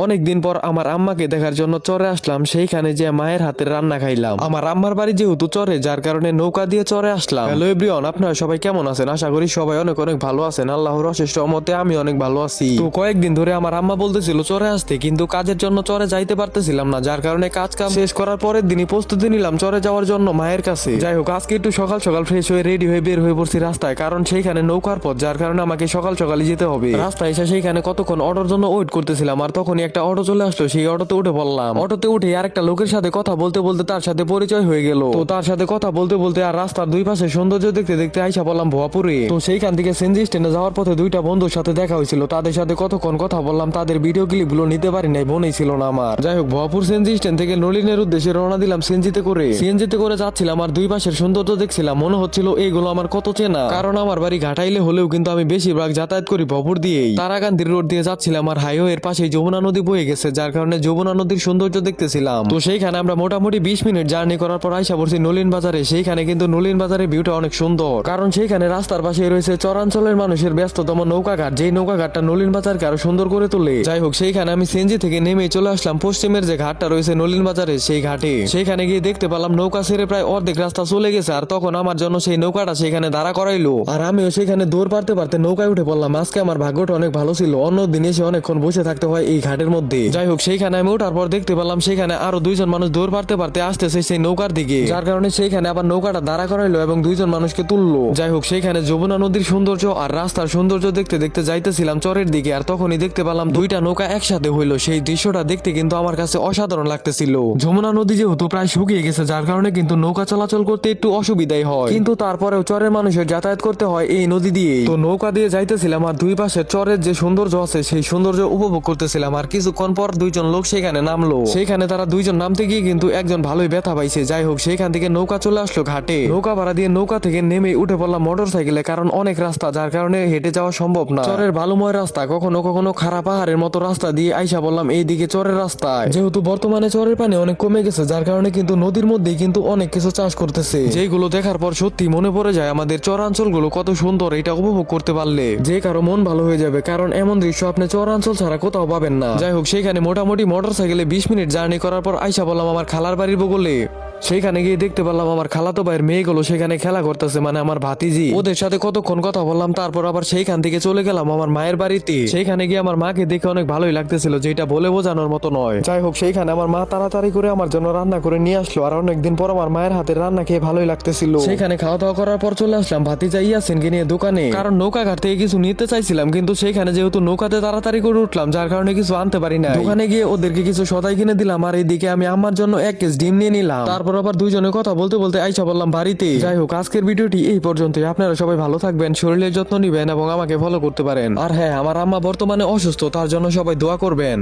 অনেকদিন পর আমার আম্মাকে দেখার জন্য চরে আসলাম, সেইখানে যে মায়ের হাতের রান্না খাইলাম। আমার আম্মার বাড়ি যেহেতু চরে, যার কারণে নৌকা দিয়ে চরে আসলাম। হ্যালো এভরিওয়ান, আপনারা সবাই কেমন আছেন? আশা করি সবাই অনেক অনেক ভালো আছেন। আল্লাহর অশেষ রহমতে আমি অনেক ভালো আছি। তো কয়েকদিন ধরে আমার আম্মা বলতেছিল চরে আসতে, কিন্তু কাজের জন্য চরে যাইতে পারতেছিলাম না, যার কারণে কাজ শেষ করার পরের দিনই প্রস্তুতি নিলাম চরে যাওয়ার জন্য মায়ের কাছে। যাই হোক, আজকে একটু সকাল সকাল ফ্রেশ হয়ে রেডি হয়ে বের হয়ে পড়ছি রাস্তায়, কারণ সেইখানে নৌকার পথ, যার কারণে আমাকে সকাল সকালই যেতে হবে। রাস্তায় এসে সেইখানে কতক্ষণ অটোর জন্য ওয়েট করতেছিলাম, আর তখনই একটা অটো চলে আসলো। সেই অটোতে উঠে পড়লাম। অটোতে উঠে আরেকটা লোকের সাথে কথা বলতে বলতে তার সাথে পরিচয় হয়ে গেল। তো তার সাথে কথা বলতে বলতে আর রাস্তার দুই পাশে সৌন্দর্য দেখতে দেখতে আইসা পড়লাম ভুয়াপুরে। তো সেইখান থেকে সিএনজি স্ট্যান্ডে যাওয়ার পথে দুইটা বন্ধুর সাথে দেখা হয়েছিল, তাদের সাথে কতক্ষণ কথা বললাম। তাদের ভিডিও ক্লিপ গুলো নিতে পারি নাই, বোনই ছিল না আমার। যাই হোক, ভুয়াপুর সিএনজি স্ট্যান্ড থেকে নলিনের উদ্দেশ্যে রওনা দিলাম সিএনজিতে করে যাচ্ছিলাম, আর দুই পাশের সৌন্দর্য দেখছিলাম। মনে হচ্ছিল এইগুলো আমার কত চেনা, কারণ আমার বাড়ি ঘাটাইলে হলেও কিন্তু আমি বেশিরভাগ যাতায়াত করি ভপুর দিয়েই। তারাকান্দির রোড দিয়ে যাচ্ছিলাম, আর হাইওয়ের পাশেই যমুনা নদী বয়ে গেছে, যার কারণে যমুনা নদীর সৌন্দর্য দেখতেছিলাম। তো সেইখানে আমরা মোটামুটি 20 মিনিট জার্নি করার পর আইসা পড়ছি নলিন বাজারে। সেইখানে কিন্তু নলিন বাজারের ভিউটা অনেক সুন্দর, কারণ সেইখানে রাস্তার পাশে রয়েছে চরাঞ্চলের মানুষের ব্যস্ততম নৌকাঘাট, যেই নৌকাঘাটটা নলিন বাজারকে আরো সুন্দর করে তোলে। যাই হোক, সেইখানে আমি সিএনজি থেকে নেমে চলে আসলাম পশ্চিমের যে ঘাটটা রয়েছে নলিন বাজারে, সেই ঘাটে। সেইখানে গিয়ে দেখতে পেলাম নৌকা ছেড়ে প্রায় অর্ধেক রাস্তা চলে গেছে, আর তখন আমার জন্য সেই নৌকাটা সেখানে দাঁড়া করাইলো, আর আমিও সেখানে দৌড় পারতে পারতে নৌকায় উঠে পড়লাম। আজকে আমার ভাগ্যটা অনেক ভালো ছিল, অন্য দিন এসে অনেকক্ষণ বসে থাকতে হয় এই ঘাটের মধ্যে। যাই হোক, সেইখানে আমি ওঠার পর দেখতে পেলাম সেখানে আরো দুইজন মানুষ দৌড় পারতে পারতে আসতেছে সেই নৌকার দিকে, যার কারণে সেইখানে আবার নৌকাটা দাঁড়া করাইলো এবং দুইজন মানুষকে তুললো। যাই হোক, সেইখানে যমুনা নদীর সৌন্দর্য আর রাস্তার সৌন্দর্য দেখতে দেখতে যাইতেছিলাম চরের দিকে, আর তখনই দেখতে পেলাম দুইটা নৌকা একসাথে হইলো। সেই দৃশ্যটা দেখতে কিন্তু আমার কাছে অসাধারণ লাগতেছিল। যমুনা নদী যেহেতু প্রায় শুকিয়ে গেছে, যার কারণে কিন্তু নৌকা চলাচল করতে একটু অসুবিধাই হয়, কিন্তু তারপরেও চরের মানুষের যাতায়াত করতে হয় এই নদী দিয়ে। তো নৌকা দিয়ে যাইতেছিলাম, আর দুই পাশে চরের যে সৌন্দর্য আছে সেই সৌন্দর্য উপভোগ করতেছিলাম। আর কিছুক্ষণ পর দুইজন লোক সেখানে নামলো। সেইখানে তারা দুইজন নামতে গিয়ে কিন্তু একজন ভালোই ব্যথা পাইছে। যাই হোক, সেইখান থেকে নৌকা চলে আসলো ঘাটে। নৌকা ভাড়া দিয়ে নৌকা থেকে নেমে উঠে পড়লাম মোটর সাইকেলে, কারণ অনেক রাস্তা, যার কারণে হেঁটে যাওয়া সম্ভব না। চরের বালুময় রাস্তা, কখনো কখনো খারাপ পাহাড়ের মতো রাস্তা দিয়ে আইসা বললাম এইদিকে চরের রাস্তায়। যেহেতু বর্তমানে চরের পানি অনেক কমে গেছে, যার কারণে কিন্তু নদীর মধ্যেই কিন্তু অনেক কিছু চাষ করতেছে, যেগুলো দেখার পর সত্যি মনে পড়ে যায় আমাদের চরাঞ্চল গুলো কত সুন্দর। এটা উপভোগ করতে পারলে যে কারো মন ভালো হয়ে যাবে, কারণ এমন দৃশ্য আপনি চরাঞ্চল ছাড়া কোথাও পাবেন না। যাই হোক, সেখানে মোটামুটি মোটর সাইকেলে 20 মিনিট জার্নি করার পর আইসা বললাম আমার খালার বাড়ির বগলে। সেইখানে গিয়ে দেখতে পারলাম আমার খালাতো ভাইয়ের মেয়েগুলো সেখানে খেলা করতেছে, মানে আমার ভাতিজি। ওদের সাথে কতক্ষণ কথা বললাম, তারপর আবার সেইখান থেকে চলে গেলাম আমার মায়ের বাড়িতে। সেইখানে গিয়ে আমার মাকে দেখে অনেক ভালোই লাগতেছিল, যেটা বলে বোঝানোর মতো নয়। যাই হোক, সেইখানে আমার মা তাড়াতাড়ি করে আমার জন্য রান্না করে নিয়ে আসলো, আর অনেকদিন পর আমার মায়ের হাতের রান্না খেয়ে ভালোই লাগতেছিল। সেখানে খাওয়া দাওয়া করার পর চলে আসলাম ভাতিজা ইয়াসিনকে নিয়ে দোকানে, কারণ নৌকা ঘাট থেকে কিছু নিতে চাইছিলাম, কিন্তু সেইখানে যেহেতু নৌকাতে তাড়াতাড়ি করে উঠলাম, যার কারণে কিছু আনতে পারি না। দোকানে গিয়ে ওদেরকে কিছু সদাই কিনে দিলাম, আর এইদিকে আমি আমার জন্য 1 কেজি ডিম নিয়ে নিলাম। তারপর আবার দুইজনে কথা বলতে বলতে আইসা বললাম বাড়িতে। যাই হোক, আজকের ভিডিওটি এই পর্যন্তই। আপনারা সবাই ভালো থাকবেন, শরীরের যত্ন নিবেন এবং আমাকে ফলো করতে পারেন। আর হ্যাঁ, আমার আম্মা বর্তমানে অসুস্থ, তার জন্য সবাই দোয়া করবেন।